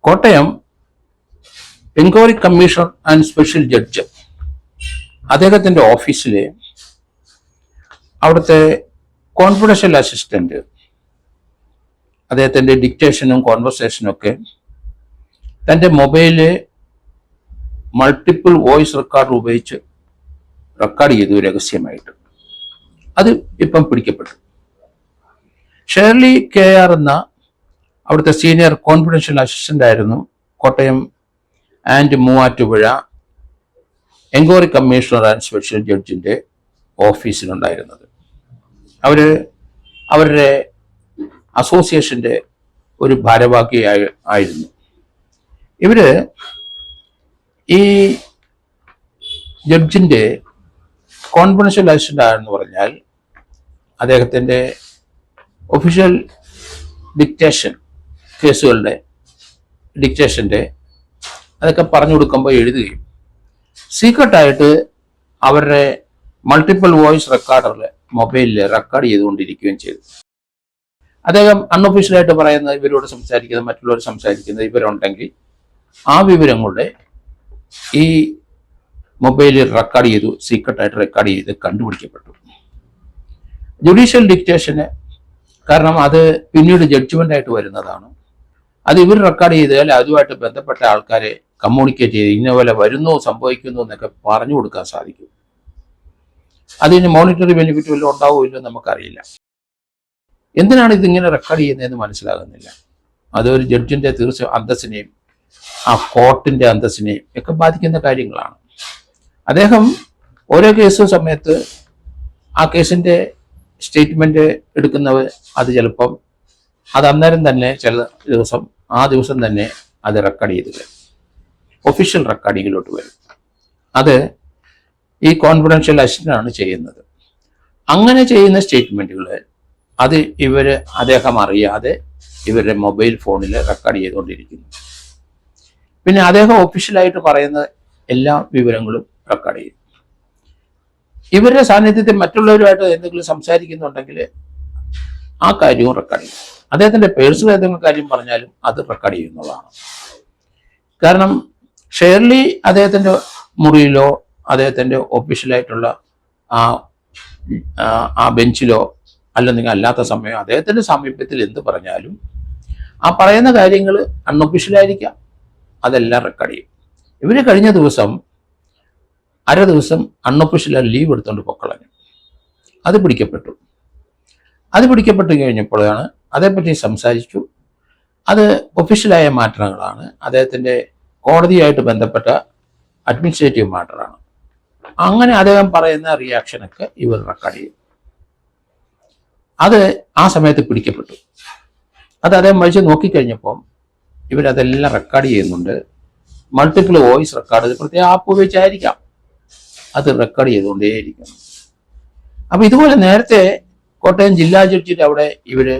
Kottayam enquiry commissioner and special judge അദ്ദേഹത്തിൻ്റെ ഓഫീസിൽ അവിടുത്തെ കോൺഫിഡൻഷ്യൽ അസിസ്റ്റന്റ് അദ്ദേഹത്തിൻ്റെ ഡിക്റ്റേഷനും കോൺവെർസേഷനും ഒക്കെ തൻ്റെ മൊബൈലിൽ മൾട്ടിപ്പിൾ വോയിസ് റെക്കോർഡർ ഉപയോഗിച്ച് റെക്കോർഡ് ചെയ്തു രഹസ്യമായിട്ട്. അത് ഇപ്പം പിടിക്കപ്പെട്ടു. ഷേർലി KR എന്ന അവിടുത്തെ സീനിയർ കോൺഫിഡൻഷ്യൽ അസിസ്റ്റന്റ് ആയിരുന്നു Kottayam and Muvattupuzha enquiry commissioner and special ജഡ്ജിൻ്റെ ഓഫീസിലുണ്ടായിരുന്നത്. അവരുടെ അസോസിയേഷൻ്റെ ഒരു ഭാരവാഹി ആയിരുന്നു. ഇവര് ഈ ജഡ്ജിൻ്റെ കോൺഫിഡൻഷ്യൽ അസിസ്റ്റന്റ് ആണെന്ന് പറഞ്ഞാൽ അദ്ദേഹത്തിൻ്റെ ഒഫീഷ്യൽ ഡിക്റ്റേഷൻ കേസുകളുടെ ഡിക്റ്റേഷൻ്റെ അതൊക്കെ പറഞ്ഞു കൊടുക്കുമ്പോൾ എഴുതുകയും സീക്രട്ടായിട്ട് അവരുടെ മൾട്ടിപ്പിൾ വോയിസ് റെക്കോർഡറിൽ മൊബൈലിൽ റെക്കോർഡ് ചെയ്തുകൊണ്ടിരിക്കുകയും ചെയ്തു. അദ്ദേഹം അൺഒഫീഷ്യലായിട്ട് പറയുന്നത് ഇവരോട് സംസാരിക്കുന്നത്, മറ്റുള്ളവർ സംസാരിക്കുന്നത് ഇവരുണ്ടെങ്കിൽ ആ വിവരങ്ങളുടെ ഈ മൊബൈലിൽ റെക്കോർഡ് ചെയ്തു, സീക്രട്ടായിട്ട് റെക്കോർഡ് ചെയ്ത് കണ്ടുപിടിക്കപ്പെട്ടു. ജുഡീഷ്യൽ ഡിക്റ്റേഷന് കാരണം അത് പിന്നീട് ജഡ്ജ്മെൻ്റായിട്ട് വരുന്നതാണ്. അത് ഇവർ റെക്കോർഡ് ചെയ്താൽ അതുമായിട്ട് ബന്ധപ്പെട്ട ആൾക്കാരെ കമ്മ്യൂണിക്കേറ്റ് ചെയ്ത് ഇന്ന പോലെ വരുന്നു, സംഭവിക്കുന്നു എന്നൊക്കെ പറഞ്ഞു കൊടുക്കാൻ സാധിക്കും. അതിന് മോണിറ്ററി ബെനിഫിറ്റ് വല്ലതും ഉണ്ടാവുമല്ലോ നമുക്കറിയില്ല. എന്തിനാണ് ഇതിങ്ങനെ റെക്കോർഡ് ചെയ്യുന്നതെന്ന് മനസ്സിലാകുന്നില്ല. അതൊരു ജഡ്ജിൻ്റെ തീർച്ച അന്തസ്സിനെയും ആ കോർട്ടിൻ്റെ അന്തസ്സിനെയും ഒക്കെ ബാധിക്കുന്ന കാര്യങ്ങളാണ്. അദ്ദേഹം ഓരോ കേസ് സമയത്ത് ആ കേസിൻ്റെ സ്റ്റേറ്റ്മെൻറ്റ് എടുക്കുന്നവർ അത് ചിലപ്പം അത് അന്നേരം തന്നെ ചില ദിവസം ആ ദിവസം തന്നെ അത് റെക്കോർഡ് ചെയ്ത് വരും, ഒഫീഷ്യൽ റെക്കോർഡിങ്ങിലോട്ട് വരും. അത് ഈ കോൺഫിഡൻഷ്യൽ അസിസ്റ്റൻ്റാണ് ചെയ്യുന്നത്. അങ്ങനെ ചെയ്യുന്ന സ്റ്റേറ്റ്മെൻറ്റുകൾ അത് അദ്ദേഹം അറിയാതെ ഇവരുടെ മൊബൈൽ ഫോണിൽ റെക്കോർഡ് ചെയ്തുകൊണ്ടിരിക്കുന്നു. പിന്നെ അദ്ദേഹം ഒഫീഷ്യലായിട്ട് പറയുന്ന എല്ലാ വിവരങ്ങളും റെക്കോർഡ് ചെയ്യും. ഇവരുടെ സാന്നിധ്യത്തിൽ മറ്റുള്ളവരുമായിട്ട് എന്തെങ്കിലും സംസാരിക്കുന്നുണ്ടെങ്കിൽ ആ കാര്യവും റെക്കോർഡ് ചെയ്യും. അദ്ദേഹത്തിൻ്റെ പേഴ്സണൽ ഏതെങ്കിലും കാര്യം പറഞ്ഞാലും അത് റെക്കോർഡ് ചെയ്യുന്നതാണ്. കാരണം ഷേർലി അദ്ദേഹത്തിൻ്റെ മുറിയിലോ അദ്ദേഹത്തിൻ്റെ ഒഫീഷ്യലായിട്ടുള്ള ആ ബെഞ്ചിലോ അല്ലെങ്കിൽ അല്ലാത്ത സമയം അദ്ദേഹത്തിൻ്റെ സമീപത്തിൽ എന്ത് പറഞ്ഞാലും ആ പറയുന്ന കാര്യങ്ങൾ അൺഒഫീഷ്യലായിരിക്കാം, അതെല്ലാം റെക്കോർഡ് ചെയ്യും. ഇവർ കഴിഞ്ഞ ദിവസം അര ദിവസം അൺഒഫീഷ്യലായി ലീവ് എടുത്തുകൊണ്ട് പൊക്കളഞ്ഞു. അത് പിടിക്കപ്പെട്ടു കഴിഞ്ഞപ്പോഴാണ് അതേപ്പറ്റി സംസാരിച്ചു. അത് ഒഫീഷ്യലായ മാറ്റങ്ങളാണ്, അദ്ദേഹത്തിൻ്റെ കോടതിയായിട്ട് ബന്ധപ്പെട്ട അഡ്മിനിസ്ട്രേറ്റീവ് മാറ്ററാണ്. അങ്ങനെ അദ്ദേഹം പറയുന്ന റിയാക്ഷനൊക്കെ ഇവർ റെക്കോർഡ് ചെയ്യും. അത് ആ സമയത്ത് പിടിക്കപ്പെട്ടു. അത് അദ്ദേഹം വലിച്ച് നോക്കിക്കഴിഞ്ഞപ്പോൾ ഇവരതെല്ലാം റെക്കോർഡ് ചെയ്യുന്നുണ്ട്. മൾട്ടിപ്പിൾ വോയിസ് റെക്കോർഡ് പ്രത്യേക ആപ്പ് ഉപയോഗിച്ചായിരിക്കാം അത് റെക്കോർഡ് ചെയ്തുകൊണ്ടേയിരിക്കണം. അപ്പം ഇതുപോലെ നേരത്തെ കോട്ടയം ജില്ലാ ജഡ്ജിയുടെ അവിടെ ഇവര്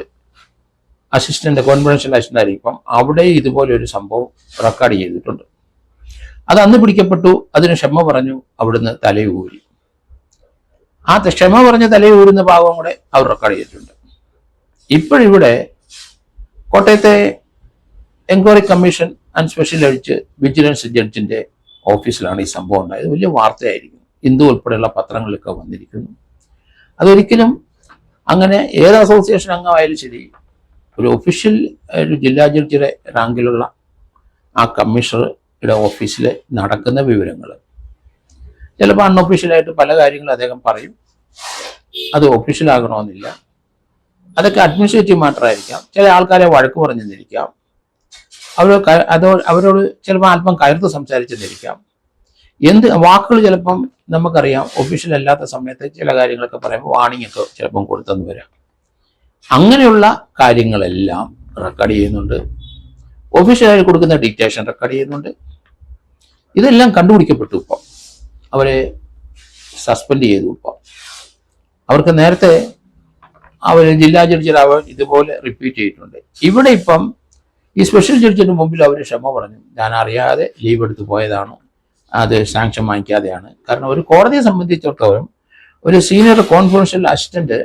അസിസ്റ്റന്റ് കോൺഫിഡൻഷ്യൽ അസിസ്റ്റന്റ് ആയിരിക്കും, അവിടെ ഇതുപോലെ ഒരു സംഭവം റെക്കോർഡ് ചെയ്തിട്ടുണ്ട്. അത് അന്ന് പിടിക്കപ്പെട്ടു. അതിന് ക്ഷമ പറഞ്ഞു, അവിടുന്ന് തലയൂരി. ആ ക്ഷമ പറഞ്ഞ് തലയൂരുന്ന ഭാഗം കൂടെ അവർ റെക്കോർഡ് ചെയ്തിട്ടുണ്ട്. ഇപ്പോഴിവിടെ കോട്ടയത്തെ enquiry commission and special vigilance ജഡ്ജിന്റെ ഓഫീസിലാണ് ഈ സംഭവം ഉണ്ടായത്. വലിയ വാർത്തയായിരിക്കും, ഹിന്ദു ഉൾപ്പെടെയുള്ള പത്രങ്ങളിലൊക്കെ വന്നിരിക്കുന്നു. അതൊരിക്കലും അങ്ങനെ ഏത് അസോസിയേഷൻ അംഗമായാലും ശരി, ഒരു ഒഫീഷ്യൽ ഒരു ജില്ലാ ജഡ്ജിയുടെ റാങ്കിലുള്ള ആ കമ്മീഷണറുടെ ഓഫീസിൽ നടക്കുന്ന വിവരങ്ങൾ ചിലപ്പോൾ അൺഒഫീഷ്യലായിട്ട് പല കാര്യങ്ങളും അദ്ദേഹം പറയും. അത് ഒഫീഷ്യലാകണമെന്നില്ല. അതൊക്കെ അഡ്മിനിസ്ട്രേറ്റീവ് മാറ്ററായിരിക്കാം. ചില ആൾക്കാരെ വഴക്ക് പറഞ്ഞെന്നിരിക്കാം, അവരോട് ചിലപ്പോൾ അല്പം കയർത്ത് സംസാരിച്ചെന്നിരിക്കാം. എന്ത് വാക്കുകൾ ചിലപ്പം നമുക്കറിയാം, ഒഫീഷ്യൽ അല്ലാത്ത സമയത്ത് ചില കാര്യങ്ങളൊക്കെ പറയുമ്പോൾ വാണിംഗ് ഒക്കെ ചിലപ്പം കൊടുത്തെന്ന് വരാം. അങ്ങനെയുള്ള കാര്യങ്ങളെല്ലാം റെക്കോർഡ് ചെയ്യുന്നുണ്ട്. ഒഫീഷ്യലായി കൊടുക്കുന്ന ഡിക്റ്റേഷൻ റെക്കോർഡ് ചെയ്യുന്നുണ്ട്. ഇതെല്ലാം കണ്ടുപിടിക്കപ്പെട്ടു. ഇപ്പം അവരെ സസ്പെൻഡ് ചെയ്തു. ഇപ്പം അവർക്ക് നേരത്തെ അവർ ജില്ലാ ജഡ്ജികൾ ഇതുപോലെ റിപ്പീറ്റ് ചെയ്തിട്ടുണ്ട്. ഇവിടെ ഇപ്പം ഈ സ്പെഷ്യൽ ജഡ്ജിന്റെ മുമ്പിൽ അവർ ക്ഷമ പറഞ്ഞു, ഞാൻ അറിയാതെ ലീവ് എടുത്ത് പോയതാണ്, അത് സാങ്ഷൻ വാങ്ങിക്കാതെയാണ്. കാരണം ഒരു കോടതിയെ സംബന്ധിച്ചിടത്തോളം ഒരു സീനിയർ കോൺഫിഡൻഷ്യൽ അസിസ്റ്റന്റ്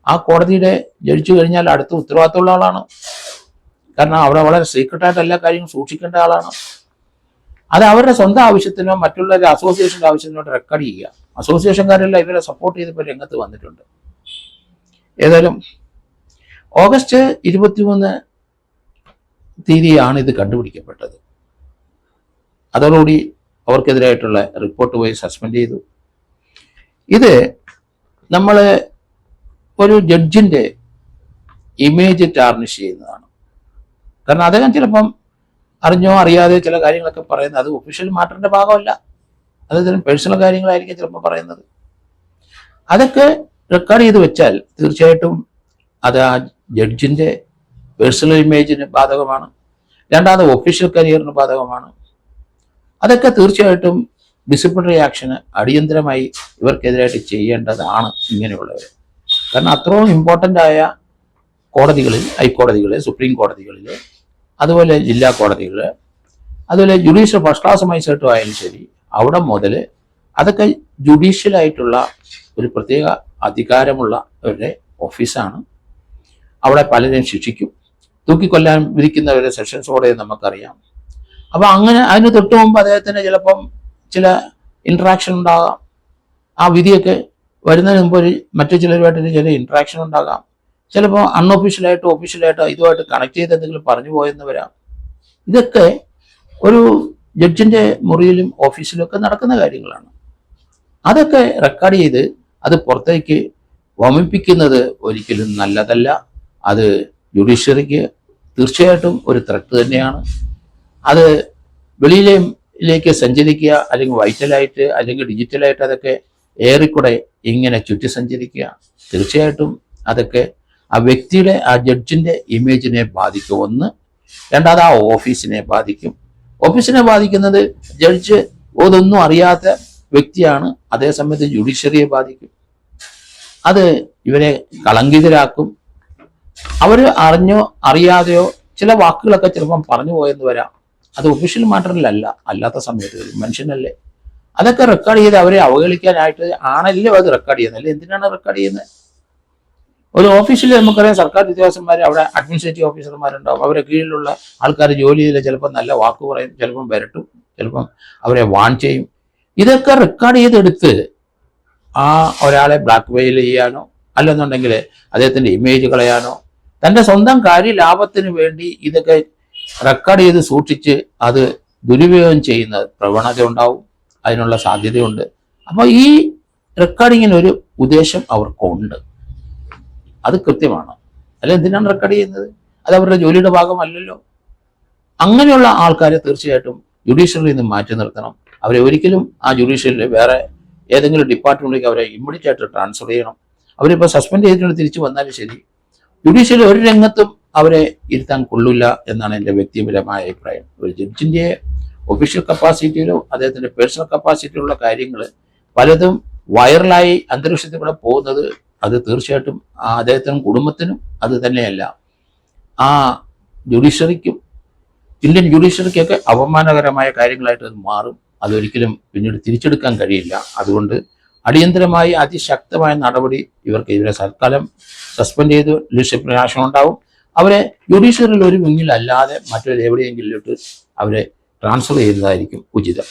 ആ കോടതിയുടെ ജഡ്ജി കഴിഞ്ഞാൽ അടുത്ത ഉത്തരവാദിത്തമുള്ള ആളാണ്. കാരണം അവിടെ വളരെ സീക്രട്ടായിട്ട് എല്ലാ കാര്യങ്ങളും സൂക്ഷിക്കേണ്ട ആളാണ്. അത് അവരുടെ സ്വന്തം ആവശ്യത്തിനോ മറ്റുള്ള ഒരു അസോസിയേഷൻ്റെ ആവശ്യത്തിനോ റെക്കോർഡ് ചെയ്യുക. അസോസിയേഷൻകാരെല്ലാം ഇവരെ സപ്പോർട്ട് ചെയ്തപ്പോൾ രംഗത്ത് വന്നിട്ടുണ്ട്. ഏതായാലും ഓഗസ്റ്റ് 23 തീയതിയാണ് ഇത് കണ്ടുപിടിക്കപ്പെട്ടത്. അതോടുകൂടി അവർക്കെതിരായിട്ടുള്ള റിപ്പോർട്ട് പോയി സസ്പെൻഡ് ചെയ്തു. ഇത് നമ്മൾ ഒരു ജഡ്ജിൻ്റെ ഇമേജ് ടാർണിഷ് ചെയ്യുന്നതാണ്. കാരണം അദ്ദേഹം ചിലപ്പം അറിഞ്ഞോ അറിയാതെ ചില കാര്യങ്ങളൊക്കെ പറയുന്നത് അത് ഒഫീഷ്യൽ മാറ്ററിൻ്റെ ഭാഗമല്ല, അദ്ദേഹത്തിന് പേഴ്സണൽ കാര്യങ്ങളായിരിക്കും ചിലപ്പോൾ പറയുന്നത്. അതൊക്കെ റെക്കോർഡ് ചെയ്ത് വെച്ചാൽ തീർച്ചയായിട്ടും അത് ആ ജഡ്ജിൻ്റെ പേഴ്സണൽ ഇമേജിന് ബാധകമാണ്. രണ്ടാമത് ഒഫീഷ്യൽ കരിയറിന് ബാധകമാണ്. അതൊക്കെ തീർച്ചയായിട്ടും ഡിസിപ്ലിനറി ആക്ഷന് അടിയന്തരമായി ഇവർക്കെതിരായിട്ട് ചെയ്യേണ്ടതാണ് ഇങ്ങനെയുള്ളവർ. കാരണം അത്രയും ഇമ്പോർട്ടൻ്റ് ആയ കോടതികളിൽ, ഹൈക്കോടതികൾ, സുപ്രീം കോടതികളിൽ, അതുപോലെ ജില്ലാ കോടതികൾ, അതുപോലെ ജുഡീഷ്യൽ ഫസ്റ്റ് ക്ലാസ് മജിസ്ട്രേറ്റും ആയാലും ശരി, അവിടെ മുതൽ അതൊക്കെ ജുഡീഷ്യലായിട്ടുള്ള ഒരു പ്രത്യേക അധികാരമുള്ള ഒരു ഓഫീസാണ്. അവിടെ പലരെയും ശിക്ഷിക്കും, തൂക്കിക്കൊല്ലാൻ വിധിക്കുന്നവരെ സെഷൻസ് കോടതി നമുക്കറിയാം. അപ്പോൾ അങ്ങനെ അതിന് തൊട്ട് മുമ്പ് അദ്ദേഹത്തിന് ചിലപ്പം ചില ഇൻട്രാക്ഷൻ ഉണ്ടാകാം. ആ വിധിയൊക്കെ വരുന്നതിന് മുമ്പ് മറ്റു ചിലരുമായിട്ട് ചില ഇൻട്രാക്ഷൻ ഉണ്ടാകാം. ചിലപ്പോൾ അൺഒഫീഷ്യലായിട്ടോ ഒഫീഷ്യലായിട്ടോ ഇതുമായിട്ട് കണക്ട് ചെയ്ത് എന്തെങ്കിലും പറഞ്ഞു പോയെന്ന് വരാം. ഇതൊക്കെ ഒരു ജഡ്ജിൻ്റെ മുറിയിലും ഓഫീസിലും ഒക്കെ നടക്കുന്ന കാര്യങ്ങളാണ്. അതൊക്കെ റെക്കോർഡ് ചെയ്ത് അത് പുറത്തേക്ക് വമിപ്പിക്കുന്നത് ഒരിക്കലും നല്ലതല്ല. അത് ജുഡീഷ്യറിക്ക് തീർച്ചയായിട്ടും ഒരു ത്രെട്ട് തന്നെയാണ്. അത് വെളിയിലേക്ക് സഞ്ചരിക്കുക, അല്ലെങ്കിൽ വൈറ്റലായിട്ട് അല്ലെങ്കിൽ ഡിജിറ്റലായിട്ട് അതൊക്കെ ഏറിക്കൂടെ ഇങ്ങനെ ചുറ്റി സഞ്ചരിക്കുക, തീർച്ചയായിട്ടും അതൊക്കെ ആ വ്യക്തിയുടെ, ആ ജഡ്ജിൻ്റെ ഇമേജിനെ ബാധിക്കും. ഒന്ന്. രണ്ടാമത് ആ ഓഫീസിനെ ബാധിക്കും. ഓഫീസിനെ ബാധിക്കുന്നത് ജഡ്ജ് അതൊന്നും അറിയാത്ത വ്യക്തിയാണ്, അതേസമയത്ത് ജുഡീഷ്യറിയെ ബാധിക്കും. അത് ഇവരെ കളങ്കിതരാക്കും. അവർ അറിഞ്ഞോ അറിയാതെയോ ചില വാക്കുകളൊക്കെ ചിലപ്പം പറഞ്ഞു പോയെന്ന് വരാം. അത് ഒഫീഷ്യൽ മാറ്ററിലല്ല, അല്ലാത്ത സമയത്ത് മനുഷ്യനല്ലേ. അതൊക്കെ റെക്കോർഡ് ചെയ്ത് അവരെ അവഹേളിക്കാനായിട്ട് ആണല്ലോ അത് റെക്കോർഡ് ചെയ്യുന്നത്. അല്ലെ എന്തിനാണ് റെക്കോർഡ് ചെയ്യുന്നത്? ഒരു ഓഫീസിൽ നമുക്കറിയാം സർക്കാർ ഉദ്യോഗസ്ഥന്മാർ, അവിടെ അഡ്മിനിസ്ട്രേറ്റീവ് ഓഫീസർമാരുണ്ടാവും. അവരെ കീഴിലുള്ള ആൾക്കാർ ജോലി ചെയ്ത് ചിലപ്പോൾ നല്ല വാക്ക് പറയും, ചിലപ്പം വരട്ടും, ചിലപ്പം അവരെ വാൺ ചെയ്യും. ഇതൊക്കെ റെക്കോർഡ് ചെയ്തെടുത്ത് ആ ഒരാളെ ബ്ലാക്ക് മെയിൽ ചെയ്യാനോ അല്ലെന്നുണ്ടെങ്കിൽ അദ്ദേഹത്തിൻ്റെ ഇമേജ് കളയാനോ തൻ്റെ സ്വന്തം കാര്യലാഭത്തിന് വേണ്ടി ഇതൊക്കെ റെക്കോർഡ് ചെയ്ത് സൂക്ഷിച്ച് അത് ദുരുപയോഗം ചെയ്യുന്ന പ്രവണത ഉണ്ടാവും, അതിനുള്ള സാധ്യതയുണ്ട്. അപ്പോൾ ഈ റെക്കോർഡിങ്ങിനൊരു ഉദ്ദേശം അവർക്കുണ്ട്, അത് കൃത്യമാണ്. അല്ല എന്തിനാണ് റെക്കോർഡ് ചെയ്യുന്നത്? അത് അവരുടെ ജോലിയുടെ ഭാഗമല്ലല്ലോ. അങ്ങനെയുള്ള ആൾക്കാരെ തീർച്ചയായിട്ടും ജുഡീഷ്യറിയിൽ നിന്ന് മാറ്റി നിർത്തണം. അവരെ ഒരിക്കലും ആ ജുഡീഷ്യറിൽ വേറെ ഏതെങ്കിലും ഡിപ്പാർട്ട്മെൻറ്റിലേക്ക് അവരെ ഇമ്മീഡിയറ്റ് ആയിട്ട് ട്രാൻസ്ഫർ ചെയ്യണം. അവരിപ്പോൾ സസ്പെൻഡ് ചെയ്തിട്ട് തിരിച്ചു വന്നാലും ശരി, ജുഡീഷ്യറിൽ ഒരു രംഗത്തും അവരെ ഇരുത്താൻ കൊള്ളില്ല എന്നാണ് എൻ്റെ വ്യക്തിപരമായ അഭിപ്രായം. ഒരു ജഡ്ജിൻ്റെ ഒഫീഷ്യൽ കപ്പാസിറ്റിയിലോ അദ്ദേഹത്തിൻ്റെ പേഴ്സണൽ കപ്പാസിറ്റിയിലുള്ള കാര്യങ്ങൾ പലതും വൈറലായി അന്തരീക്ഷത്തിൽ കൂടെ പോകുന്നത് അത് തീർച്ചയായിട്ടും അദ്ദേഹത്തിനും കുടുംബത്തിനും അത് തന്നെയല്ല, ആ ജുഡീഷ്യറിക്കും, ഇന്ത്യൻ ജുഡീഷ്യറിക്കൊക്കെ അപമാനകരമായ കാര്യങ്ങളായിട്ട് അത് മാറും. അതൊരിക്കലും പിന്നീട് തിരിച്ചെടുക്കാൻ കഴിയില്ല. അതുകൊണ്ട് അടിയന്തരമായി അതിശക്തമായ നടപടി ഇവരെ തൽക്കാലം സസ്പെൻഡ് ചെയ്ത് ഡിസിപ്ലിനറി ആക്ഷൻ ഉണ്ടാവും. അവരെ ജുഡീഷ്യറിയിൽ ഒരു വിങ്ങിലല്ലാതെ മറ്റൊരു എവിടെയെങ്കിലും അവരെ ട്രാൻസ്ഫർ ചെയ്യുന്നതായിരിക്കും ഉചിതം.